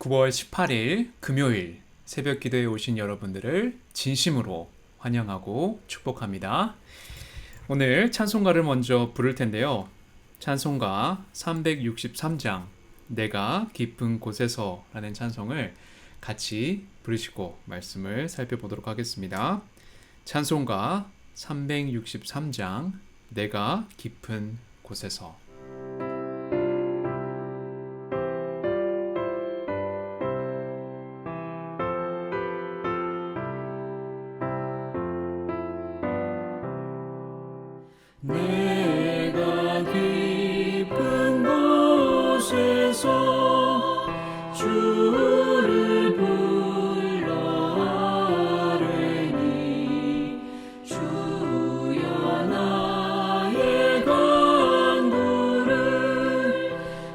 9월 18일 금요일 새벽 기도에 오신 여러분들을 진심으로 환영하고 축복합니다. 오늘 찬송가를 먼저 부를 텐데요. 찬송가 363장 내가 깊은 곳에서 라는 찬송을 같이 부르시고 말씀을 살펴보도록 하겠습니다. 찬송가 363장 내가 깊은 곳에서. 내가 깊은 곳에서 주를 불러 아뢰니 주여 나의 간구를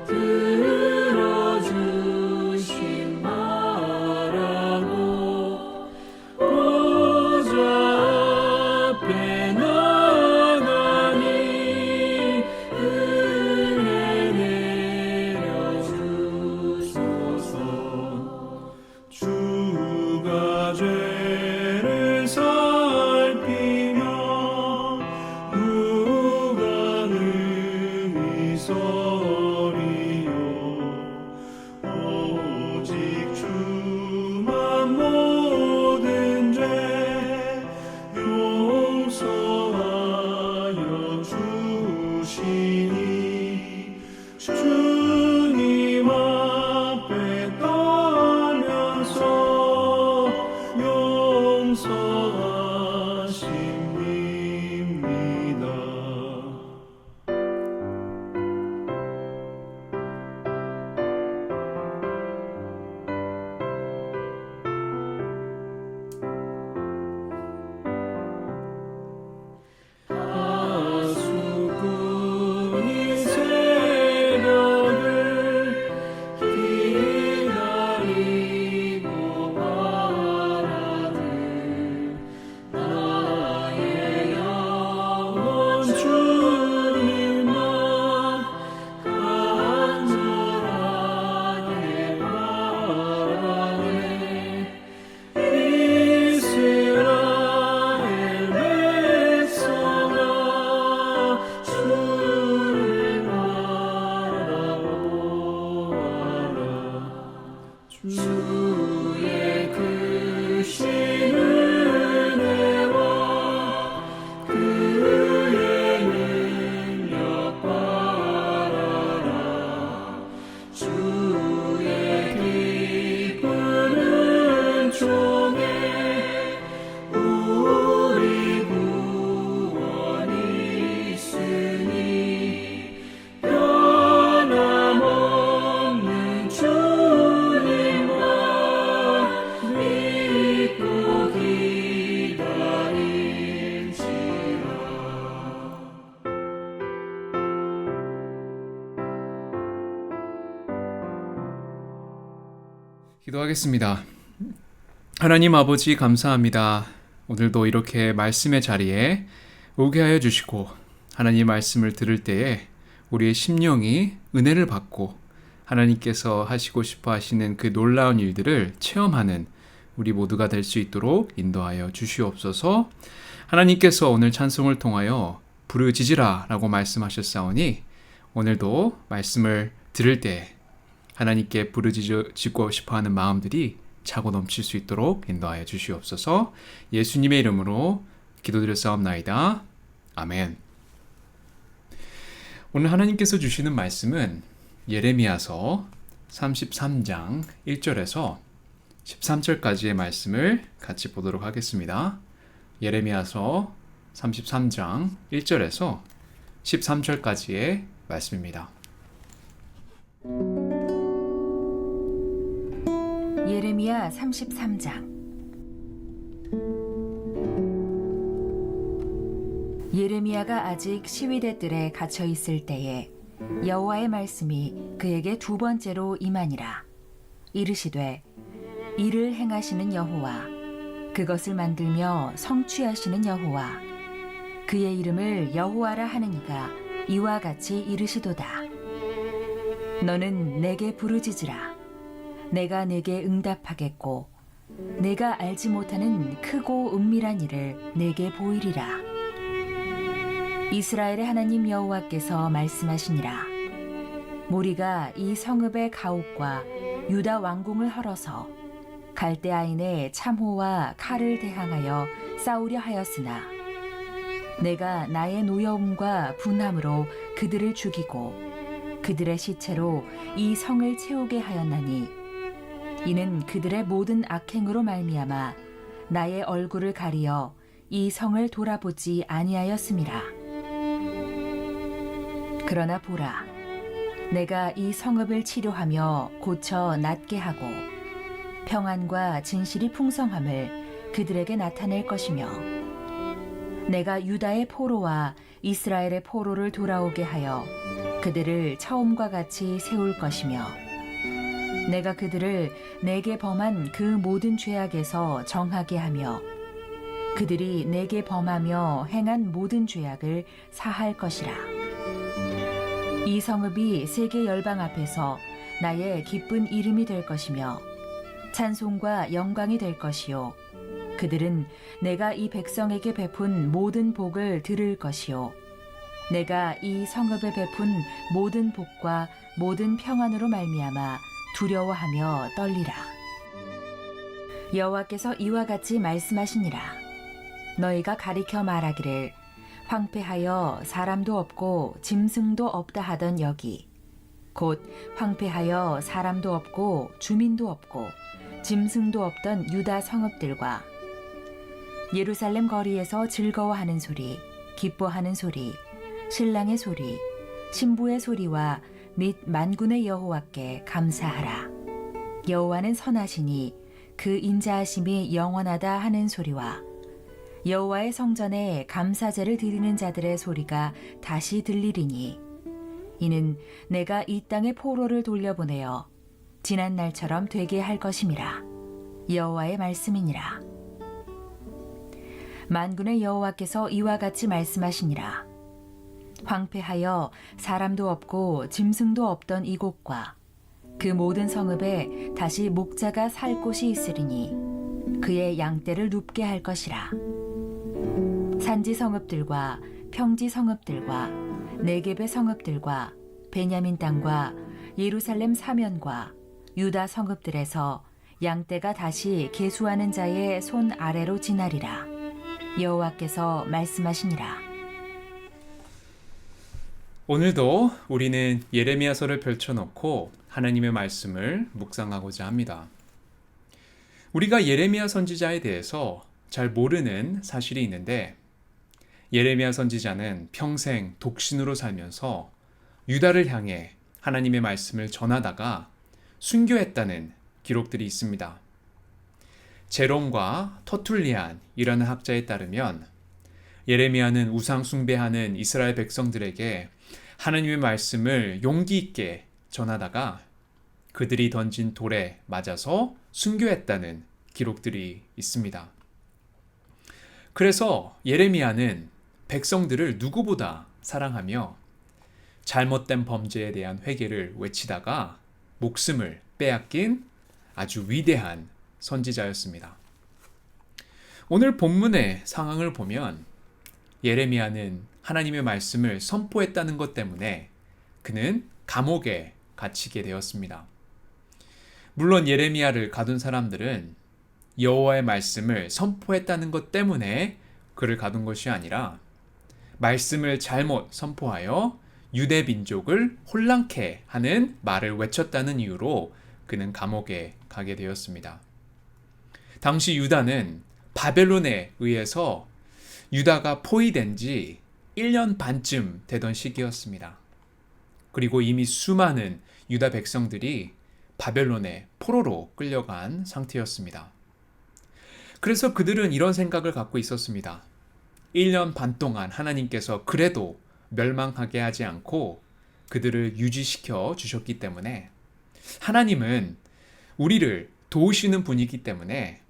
들어주신 바라고 보좌 앞에 주가 죄를 살피며 누가 능히 서리요 오직 주만 모든 죄 용서하여 주시니 주님 앞에 용서하심입니다. 하수꾼이 새벽을 기다리고 바라듯 나의 영혼 주님만 간절하게 바라네. 이스라엘 백성아 주를 바라보아라. 주의 크신 은혜와 그의 능력 바라라. 주의 깊은 은총에 우리 구원이 있으니 변함없는 주님만 믿고 기다릴지라. 기도하겠습니다. 하나님 아버지 감사합니다. 오늘도 이렇게 말씀의 자리에 오게 하여 주시고 하나님 말씀을 들을 때에 우리의 심령이 은혜를 받고 하나님께서 하시고 싶어 하시는 그 놀라운 일들을 체험하는 우리 모두가 될 수 있도록 인도하여 주시옵소서. 하나님께서 오늘 찬송을 통하여 부르짖으라 라고 말씀하셨사오니 오늘도 말씀을 들을 때 하나님께 부르짖고 싶어하는 마음들이 차고 넘칠 수 있도록 인도하여 주시옵소서. 예수님의 이름으로 기도드렸사옵나이다. 아멘. 오늘 하나님께서 주시는 말씀은 예레미야서 33장 1절에서 13절까지의 말씀을 같이 보도록 하겠습니다. 예레미야서 33장 1절에서 13절까지의 말씀입니다. 예레미야 33장. 예레미야가 아직 시위대 뜰에 갇혀 있을 때에 여호와의 말씀이 그에게 두 번째로 임하니라. 이르시되 이를 행하시는 여호와, 그것을 만들며 성취하시는 여호와, 그의 이름을 여호와라 하는 이가 이와 같이 이르시도다. 너는 내게 부르짖으라. 내가 네게 응답하겠고 내가 알지 못하는 크고 은밀한 일을 내게 보이리라. 이스라엘의 하나님 여호와께서 말씀하시니라. 무리가 이 성읍의 가옥과 유다 왕궁을 헐어서 갈대아인의 참호와 칼을 대항하여 싸우려 하였으나 내가 나의 노여움과 분함으로 그들을 죽이고 그들의 시체로 이 성을 채우게 하였나니 이는 그들의 모든 악행으로 말미암아 나의 얼굴을 가리어 이 성을 돌아보지 아니하였음이라. 그러나 보라, 내가 이 성읍을 치료하며 고쳐 낫게 하고 평안과 진실이 풍성함을 그들에게 나타낼 것이며 내가 유다의 포로와 이스라엘의 포로를 돌아오게 하여 그들을 처음과 같이 세울 것이며 내가 그들을 내게 범한 그 모든 죄악에서 정하게 하며 그들이 내게 범하며 행한 모든 죄악을 사할 것이라. 이 성읍이 세계 열방 앞에서 나의 기쁜 이름이 될 것이며 찬송과 영광이 될 것이요 그들은 내가 이 백성에게 베푼 모든 복을 들을 것이요 내가 이 성읍에 베푼 모든 복과 모든 평안으로 말미암아 두려워하며 떨리라. 여호와께서 이와 같이 말씀하시니라. 너희가 가리켜 말하기를 황폐하여 사람도 없고 짐승도 없다 하던 여기 곧 황폐하여 사람도 없고 주민도 없고 짐승도 없던 유다 성읍들과 예루살렘 거리에서 즐거워하는 소리, 기뻐하는 소리, 신랑의 소리, 신부의 소리와 및 만군의 여호와께 감사하라. 여호와는 선하시니 그 인자하심이 영원하다 하는 소리와 여호와의 성전에 감사제를 드리는 자들의 소리가 다시 들리리니 이는 내가 이 땅의 포로를 돌려보내어 지난 날처럼 되게 할 것임이라. 여호와의 말씀이니라. 만군의 여호와께서 이와 같이 말씀하시니라. 황폐하여 사람도 없고 짐승도 없던 이곳과 그 모든 성읍에 다시 목자가 살 곳이 있으리니 그의 양떼를 눕게 할 것이라. 산지 성읍들과 평지 성읍들과 네겝의 성읍들과 베냐민 땅과 예루살렘 사면과 유다 성읍들에서 양떼가 다시 계수하는 자의 손 아래로 지나리라. 여호와께서 말씀하시니라. 오늘도 우리는 예레미야서를 펼쳐놓고 하나님의 말씀을 묵상하고자 합니다. 우리가 예레미야 선지자에 대해서 잘 모르는 사실이 있는데 예레미야 선지자는 평생 독신으로 살면서 유다를 향해 하나님의 말씀을 전하다가 순교했다는 기록들이 있습니다. 제롬과 터툴리안이라는 학자에 따르면 예레미야는 우상 숭배하는 이스라엘 백성들에게 하나님의 말씀을 용기 있게 전하다가 그들이 던진 돌에 맞아서 순교했다는 기록들이 있습니다. 그래서 예레미야는 백성들을 누구보다 사랑하며 잘못된 범죄에 대한 회개를 외치다가 목숨을 빼앗긴 아주 위대한 선지자였습니다. 오늘 본문의 상황을 보면 예레미야는 하나님의 말씀을 선포했다는 것 때문에 그는 감옥에 갇히게 되었습니다. 물론 예레미야를 가둔 사람들은 여호와의 말씀을 선포했다는 것 때문에 그를 가둔 것이 아니라 말씀을 잘못 선포하여 유대 민족을 혼란케 하는 말을 외쳤다는 이유로 그는 감옥에 가게 되었습니다. 당시 유다는 바벨론에 의해서 유다가 포위된 지 1년 반쯤 되던 시기였습니다. 그리고 이미 수많은 유다 백성들이 바벨론의 포로로 끌려간 상태였습니다. 그래서 그들은 이런 생각을 갖고 있었습니다. 1년 반 동안 하나님께서 그래도 멸망하게 하지 않고 그들을 유지시켜 주셨기 때문에 하나님은 우리를 도우시는 분이기 때문에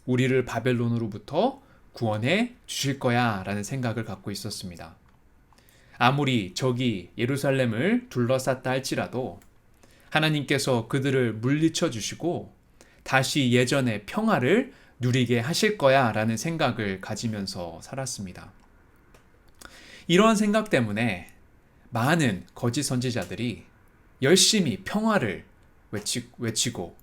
우리를 바벨론으로부터 구원해 주실 거야 라는 생각을 갖고 있었습니다. 아무리 적이 예루살렘을 둘러쌌다 할지라도 하나님께서 그들을 물리쳐 주시고 다시 예전의 평화를 누리게 하실 거야 라는 생각을 가지면서 살았습니다. 이러한 생각 때문에 많은 거짓 선지자들이 열심히 평화를 외치고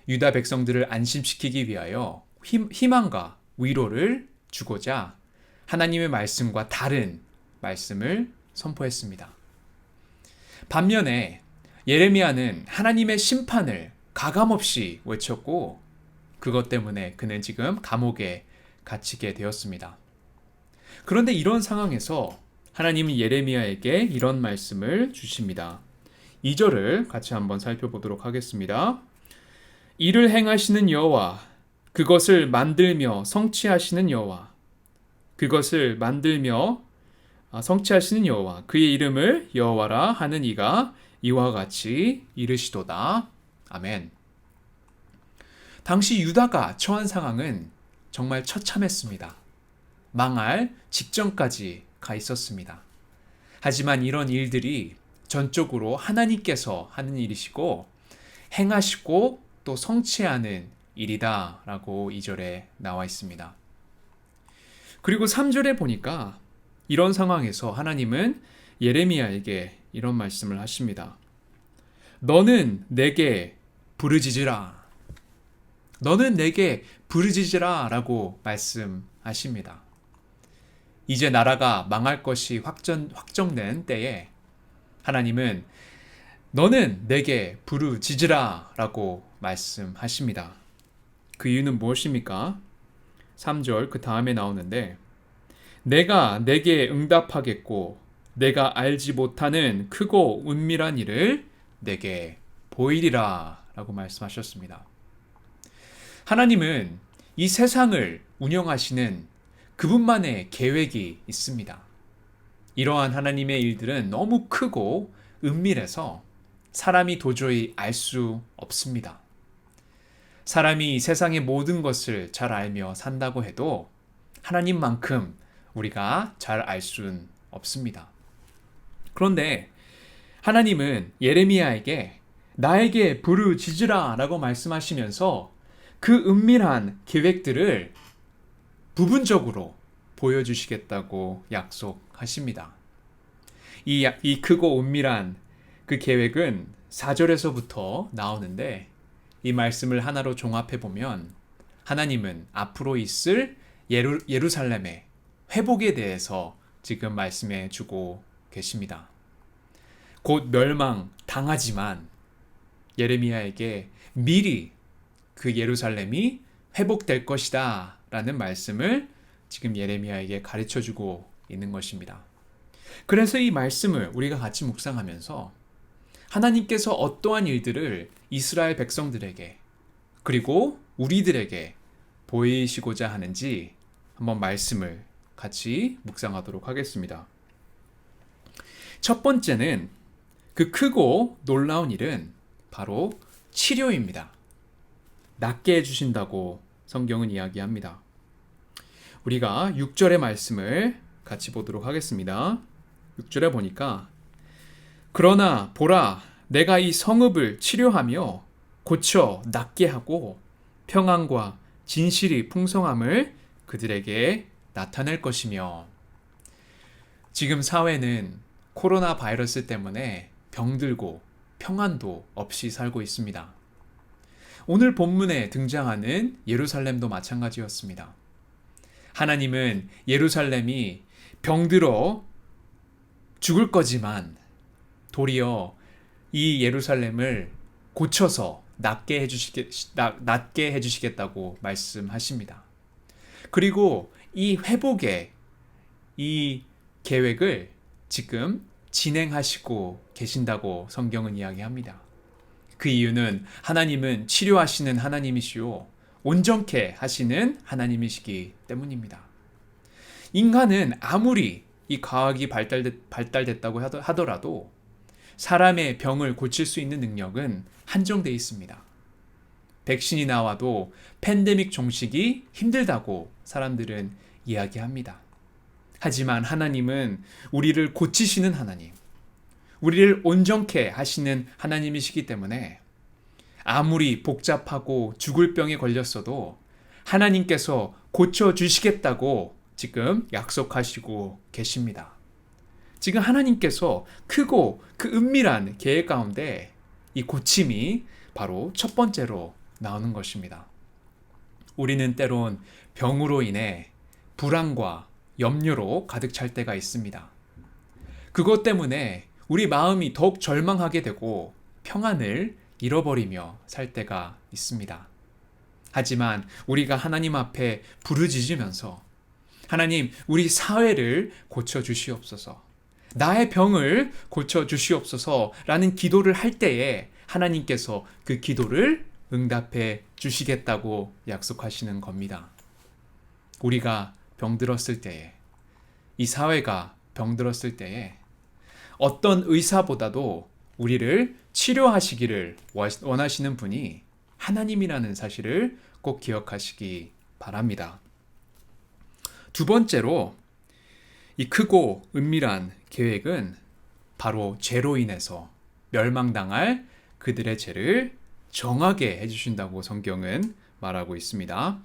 유다 백성들을 안심시키기 위하여 희망과 위로를 주고자 하나님의 말씀과 다른 말씀을 선포했습니다. 반면에 예레미야는 하나님의 심판을 가감없이 외쳤고 그것 때문에 그는 지금 감옥에 갇히게 되었습니다. 그런데 이런 상황에서 하나님은 예레미야에게 이런 말씀을 주십니다. 2절을 같이 한번 살펴보도록 하겠습니다. 이를 행하시는 여호와, 그것을 만들며 성취하시는 여호와, 그것을 만들며 성취하시는 여호와, 그의 이름을 여호와라 하는 이가 이와 같이 이르시도다. 아멘. 당시 유다가 처한 상황은 정말 처참했습니다. 망할 직전까지 가 있었습니다. 하지만 이런 일들이 전적으로 하나님께서 하는 일이시고 행하시고 또 성취하는 일이다 라고 2절에 나와 있습니다. 그리고 3절에 보니까 이런 상황에서 하나님은 예레미야에게 이런 말씀을 하십니다. 너는 내게 부르짖으라. 너는 내게 부르짖으라 라고 말씀하십니다. 이제 나라가 망할 것이 확정된 때에 하나님은 너는 내게 부르짖으라 라고 말씀하십니다. 그 이유는 무엇입니까? 3절 그 다음에 나오는데 내가 내게 응답하겠고 내가 알지 못하는 크고 은밀한 일을 내게 보이리라 라고 말씀하셨습니다. 하나님은 이 세상을 운영하시는 그분만의 계획이 있습니다. 이러한 하나님의 일들은 너무 크고 은밀해서 사람이 도저히 알 수 없습니다. 사람이 이 세상의 모든 것을 잘 알며 산다고 해도 하나님만큼 우리가 잘 알 수는 없습니다. 그런데 하나님은 예레미야에게 나에게 부르짖으라 라고 말씀하시면서 그 은밀한 계획들을 부분적으로 보여주시겠다고 약속하십니다. 이 크고 은밀한 그 계획은 4절에서부터 나오는데 이 말씀을 하나로 종합해 보면 하나님은 앞으로 있을 예루살렘의 회복에 대해서 지금 말씀해 주고 계십니다. 곧 멸망당하지만 예레미야에게 미리 그 예루살렘이 회복될 것이다 라는 말씀을 지금 예레미야에게 가르쳐 주고 있는 것입니다. 그래서 이 말씀을 우리가 같이 묵상하면서 하나님께서 어떠한 일들을 이스라엘 백성들에게 그리고 우리들에게 보이시고자 하는지 한번 말씀을 같이 묵상하도록 하겠습니다. 첫 번째는 그 크고 놀라운 일은 바로 치료입니다. 낫게 해주신다고 성경은 이야기합니다. 우리가 6절의 말씀을 같이 보도록 하겠습니다. 6절에 보니까 그러나 보라 내가 이 성읍을 치료하며 고쳐 낫게 하고 평안과 진실이 풍성함을 그들에게 나타낼 것이며 지금 사회는 코로나 바이러스 때문에 병들고 평안도 없이 살고 있습니다. 오늘 본문에 등장하는 예루살렘도 마찬가지였습니다. 하나님은 예루살렘이 병들어 죽을 거지만 도리어 이 예루살렘을 고쳐서 낫게 해주시겠다고 말씀하십니다. 그리고 이 회복의 이 계획을 지금 진행하시고 계신다고 성경은 이야기합니다. 그 이유는 하나님은 치료하시는 하나님이시오 온전케 하시는 하나님이시기 때문입니다. 인간은 아무리 이 과학이 발달됐다고 하더라도 사람의 병을 고칠 수 있는 능력은 한정되어 있습니다. 백신이 나와도 팬데믹 종식이 힘들다고 사람들은 이야기합니다. 하지만 하나님은 우리를 고치시는 하나님, 우리를 온전케 하시는 하나님이시기 때문에 아무리 복잡하고 죽을 병에 걸렸어도 하나님께서 고쳐주시겠다고 지금 약속하시고 계십니다. 지금 하나님께서 크고 그 은밀한 계획 가운데 이 고침이 바로 첫 번째로 나오는 것입니다. 우리는 때론 병으로 인해 불안과 염려로 가득 찰 때가 있습니다. 그것 때문에 우리 마음이 더욱 절망하게 되고 평안을 잃어버리며 살 때가 있습니다. 하지만 우리가 하나님 앞에 부르짖으면서 하나님, 우리 사회를 고쳐주시옵소서, 나의 병을 고쳐주시옵소서라는 기도를 할 때에 하나님께서 그 기도를 응답해 주시겠다고 약속하시는 겁니다. 우리가 병들었을 때에, 이 사회가 병들었을 때에 어떤 의사보다도 우리를 치료하시기를 원하시는 분이 하나님이라는 사실을 꼭 기억하시기 바랍니다. 두 번째로 이 크고 은밀한 계획은 바로 죄로 인해서 멸망당할 그들의 죄를 정하게 해주신다고 성경은 말하고 있습니다.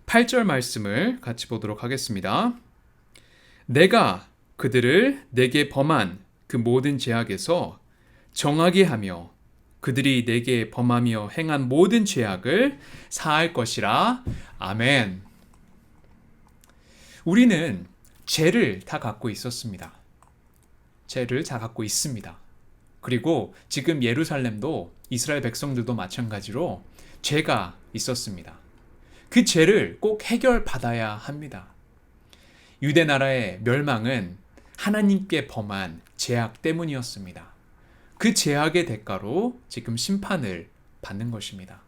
8절 말씀을 같이 보도록 하겠습니다. 내가 그들을 내게 범한 그 모든 죄악에서 정하게 하며 그들이 내게 범하며 행한 모든 죄악을 사할 것이라. 아멘. 우리는 죄를 다 갖고 있었습니다. 죄를 다 갖고 있습니다. 그리고 지금 예루살렘도 이스라엘 백성들도 마찬가지로 죄가 있었습니다. 그 죄를 꼭 해결받아야 합니다. 유대 나라의 멸망은 하나님께 범한 죄악 때문이었습니다. 그 죄악의 대가로 지금 심판을 받는 것입니다.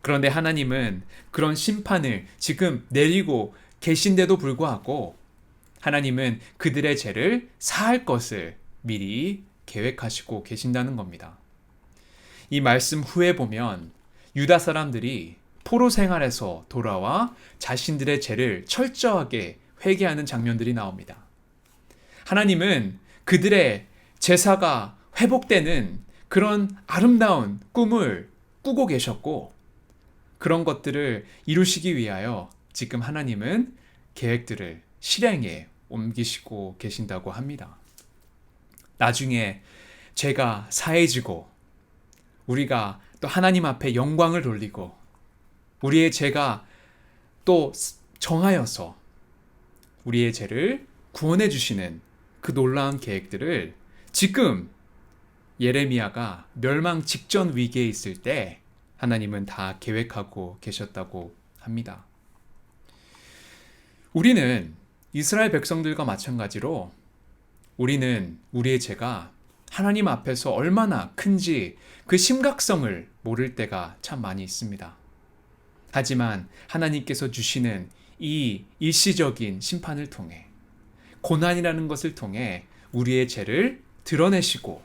그런데 하나님은 그런 심판을 지금 내리고 계신데도 불구하고 하나님은 그들의 죄를 사할 것을 미리 계획하시고 계신다는 겁니다. 이 말씀 후에 보면 유다 사람들이 포로 생활에서 돌아와 자신들의 죄를 철저하게 회개하는 장면들이 나옵니다. 하나님은 그들의 제사가 회복되는 그런 아름다운 꿈을 꾸고 계셨고 그런 것들을 이루시기 위하여 지금 하나님은 계획들을 실행에 옮기시고 계신다고 합니다. 나중에 죄가 사해지고 우리가 또 하나님 앞에 영광을 돌리고 우리의 죄가 또 정하여서 우리의 죄를 구원해 주시는 그 놀라운 계획들을 지금 예레미야가 멸망 직전 위기에 있을 때 하나님은 다 계획하고 계셨다고 합니다. 우리는 이스라엘 백성들과 마찬가지로 우리는 우리의 죄가 하나님 앞에서 얼마나 큰지 그 심각성을 모를 때가 참 많이 있습니다. 하지만 하나님께서 주시는 이 일시적인 심판을 통해 고난이라는 것을 통해 우리의 죄를 드러내시고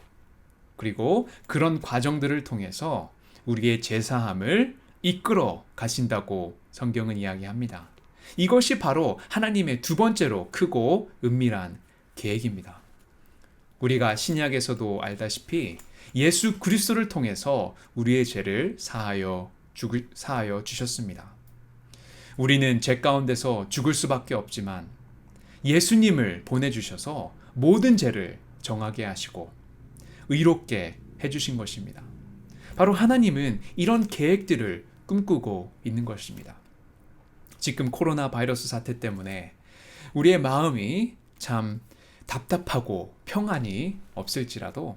그리고 그런 과정들을 통해서 우리의 죄사함을 이끌어 가신다고 성경은 이야기합니다. 이것이 바로 하나님의 두 번째로 크고 은밀한 계획입니다. 우리가 신약에서도 알다시피 예수 그리스도를 통해서 우리의 죄를 사하여 주셨습니다. 우리는 죄 가운데서 죽을 수밖에 없지만 예수님을 보내주셔서 모든 죄를 정하게 하시고 의롭게 해주신 것입니다. 바로 하나님은 이런 계획들을 꿈꾸고 있는 것입니다. 지금 코로나 바이러스 사태 때문에 우리의 마음이 참 답답하고 평안이 없을지라도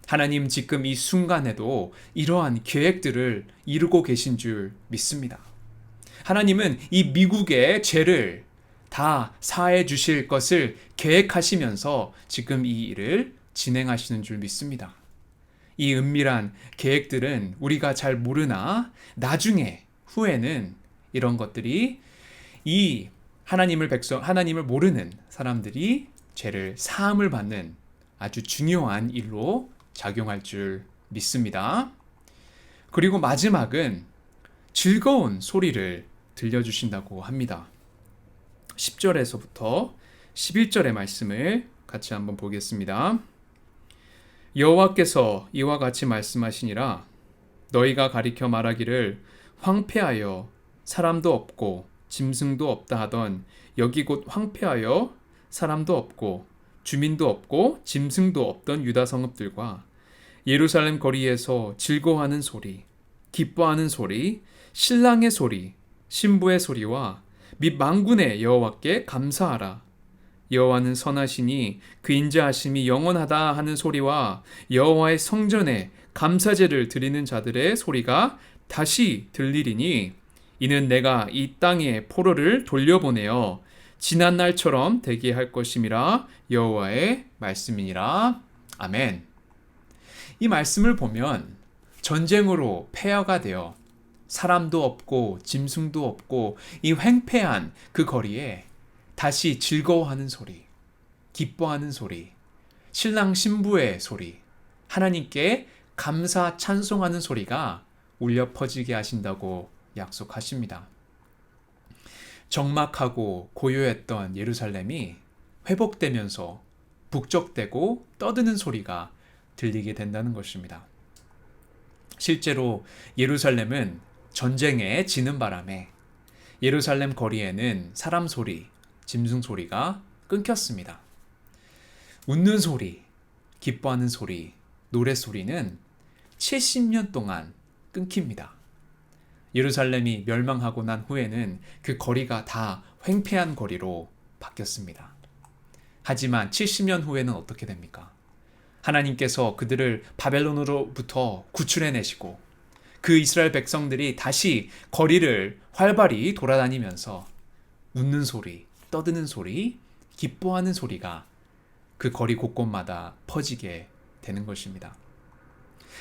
하나님 지금 이 순간에도 이러한 계획들을 이루고 계신 줄 믿습니다. 하나님은 이 미국의 죄를 다 사해 주실 것을 계획하시면서 지금 이 일을 진행하시는 줄 믿습니다. 이 은밀한 계획들은 우리가 잘 모르나 나중에 후에는 이런 것들이 이 하나님을 모르는 사람들이 죄를 사함을 받는 아주 중요한 일로 작용할 줄 믿습니다. 그리고 마지막은 즐거운 소리를 들려주신다고 합니다. 10절에서부터 11절의 말씀을 같이 한번 보겠습니다. 여호와께서 이와 같이 말씀하시니라. 너희가 가리켜 말하기를 황폐하여 사람도 없고 짐승도 없다 하던 여기 곧 황폐하여 사람도 없고 주민도 없고 짐승도 없던 유다 성읍들과 예루살렘 거리에서 즐거워하는 소리, 기뻐하는 소리, 신랑의 소리, 신부의 소리와 및 만군의 여호와께 감사하라. 여호와는 선하시니 그 인자하심이 영원하다 하는 소리와 여호와의 성전에 감사제를 드리는 자들의 소리가 다시 들리리니 이는 내가 이 땅에 포로를 돌려보내어 지난 날처럼 되게 할 것임이라 여호와의 말씀이니라. 아멘. 이 말씀을 보면 전쟁으로 폐허가 되어 사람도 없고 짐승도 없고 이 횡패한 그 거리에 다시 즐거워하는 소리, 기뻐하는 소리, 신랑 신부의 소리, 하나님께 감사 찬송하는 소리가 울려 퍼지게 하신다고 약속하십니다. 적막하고 고요했던 예루살렘이 회복되면서 북적대고 떠드는 소리가 들리게 된다는 것입니다. 실제로 예루살렘은 전쟁에 지는 바람에 예루살렘 거리에는 사람 소리, 짐승 소리가 끊겼습니다. 웃는 소리, 기뻐하는 소리, 노래 소리는 70년 동안 끊깁니다. 예루살렘이 멸망하고 난 후에는 그 거리가 다 횡패한 거리로 바뀌었습니다. 하지만 70년 후에는 어떻게 됩니까? 하나님께서 그들을 바벨론으로부터 구출해내시고 그 이스라엘 백성들이 다시 거리를 활발히 돌아다니면서 웃는 소리, 떠드는 소리, 기뻐하는 소리가 그 거리 곳곳마다 퍼지게 되는 것입니다.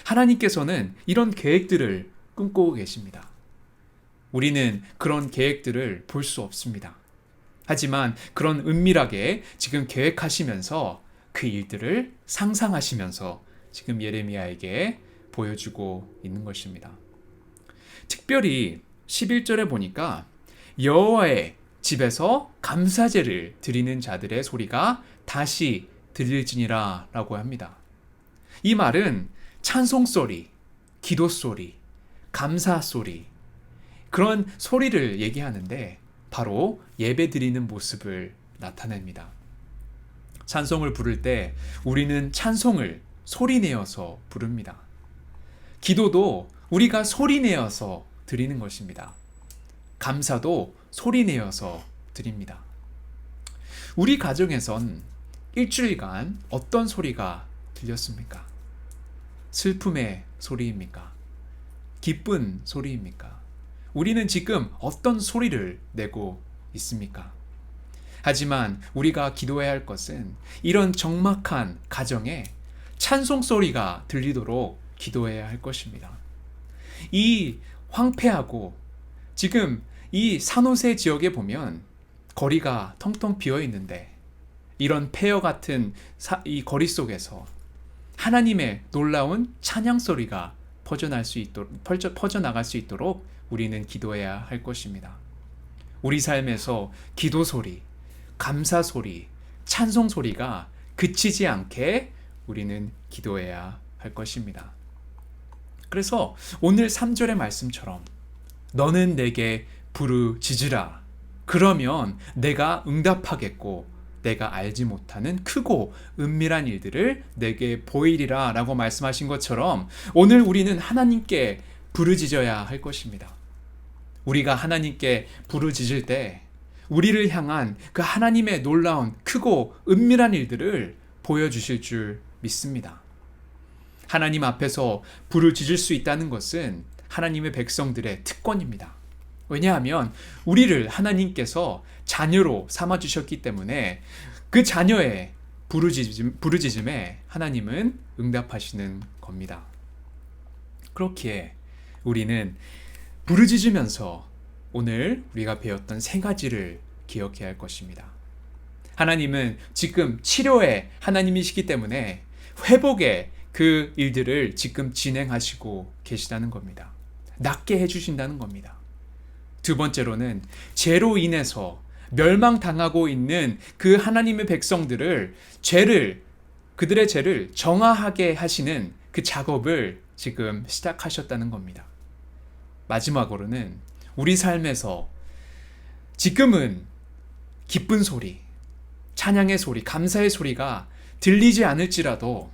하나님께서는 이런 계획들을 꿈꾸고 계십니다. 우리는 그런 계획들을 볼 수 없습니다. 하지만 그런 은밀하게 지금 계획하시면서 그 일들을 상상하시면서 지금 예레미야에게 보여주고 있는 것입니다. 특별히 11절에 보니까 여호와의 집에서 감사제를 드리는 자들의 소리가 다시 들릴지니라 라고 합니다. 이 말은 찬송소리, 기도소리, 감사소리, 그런 소리를 얘기하는데 바로 예배 드리는 모습을 나타냅니다. 찬송을 부를 때 우리는 찬송을 소리내어서 부릅니다. 기도도 우리가 소리내어서 드리는 것입니다. 감사도 소리내어서 드립니다. 우리 가정에선 일주일간 어떤 소리가 들렸습니까? 슬픔의 소리입니까? 기쁜 소리입니까? 우리는 지금 어떤 소리를 내고 있습니까? 하지만 우리가 기도해야 할 것은 이런 적막한 가정에 찬송 소리가 들리도록 기도해야 할 것입니다. 이 황폐하고 지금 이 산호세 지역에 보면 거리가 텅텅 비어 있는데 이런 폐허 같은 이 거리 속에서 하나님의 놀라운 찬양 소리가 퍼져나갈 수 있도록 우리는 기도해야 할 것입니다. 우리 삶에서 기도 소리, 감사 소리, 찬송 소리가 그치지 않게 우리는 기도해야 할 것입니다. 그래서 오늘 3절의 말씀처럼 너는 내게 부르짖으라. 그러면 내가 응답하겠고 내가 알지 못하는 크고 은밀한 일들을 내게 보이리라 라고 말씀하신 것처럼 오늘 우리는 하나님께 부르짖어야 할 것입니다. 우리가 하나님께 부르짖을 때 우리를 향한 그 하나님의 놀라운 크고 은밀한 일들을 보여주실 줄 믿습니다. 하나님 앞에서 부르짖을 수 있다는 것은 하나님의 백성들의 특권입니다. 왜냐하면 우리를 하나님께서 자녀로 삼아주셨기 때문에 그 자녀의 부르짖음에 하나님은 응답하시는 겁니다. 그렇기에 우리는 부르짖으면서 오늘 우리가 배웠던 세 가지를 기억해야 할 것입니다. 하나님은 지금 치료의 하나님이시기 때문에 회복의 그 일들을 지금 진행하시고 계시다는 겁니다. 낫게 해주신다는 겁니다. 두 번째로는 죄로 인해서 멸망당하고 있는 그 하나님의 백성들을 죄를 그들의 죄를 정화하게 하시는 그 작업을 지금 시작하셨다는 겁니다. 마지막으로는 우리 삶에서 지금은 기쁜 소리, 찬양의 소리, 감사의 소리가 들리지 않을지라도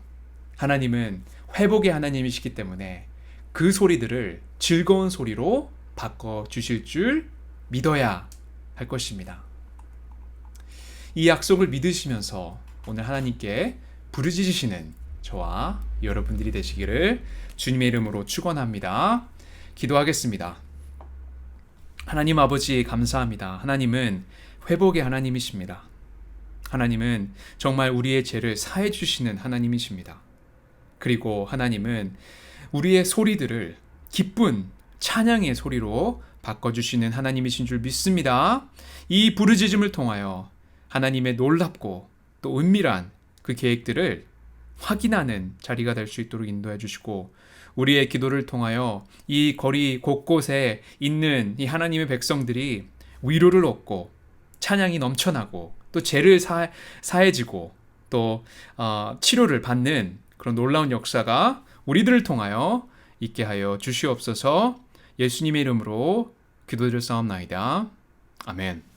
하나님은 회복의 하나님이시기 때문에 그 소리들을 즐거운 소리로 바꿔주실 줄 믿어야 할 것입니다. 이 약속을 믿으시면서 오늘 하나님께 부르짖으시는 저와 여러분들이 되시기를 주님의 이름으로 축원합니다. 기도하겠습니다. 하나님 아버지 감사합니다. 하나님은 회복의 하나님이십니다. 하나님은 정말 우리의 죄를 사해 주시는 하나님이십니다. 그리고 하나님은 우리의 소리들을 기쁜 찬양의 소리로 바꿔주시는 하나님이신 줄 믿습니다. 이 부르짖음을 통하여 하나님의 놀랍고 또 은밀한 그 계획들을 확인하는 자리가 될 수 있도록 인도해 주시고, 우리의 기도를 통하여 이 거리 곳곳에 있는 이 하나님의 백성들이 위로를 얻고 찬양이 넘쳐나고 또 죄를 사해지고 또 치료를 받는 그런 놀라운 역사가 우리들을 통하여 있게 하여 주시옵소서. 예수님의 이름으로 기도드렸사옵나이다. 아멘.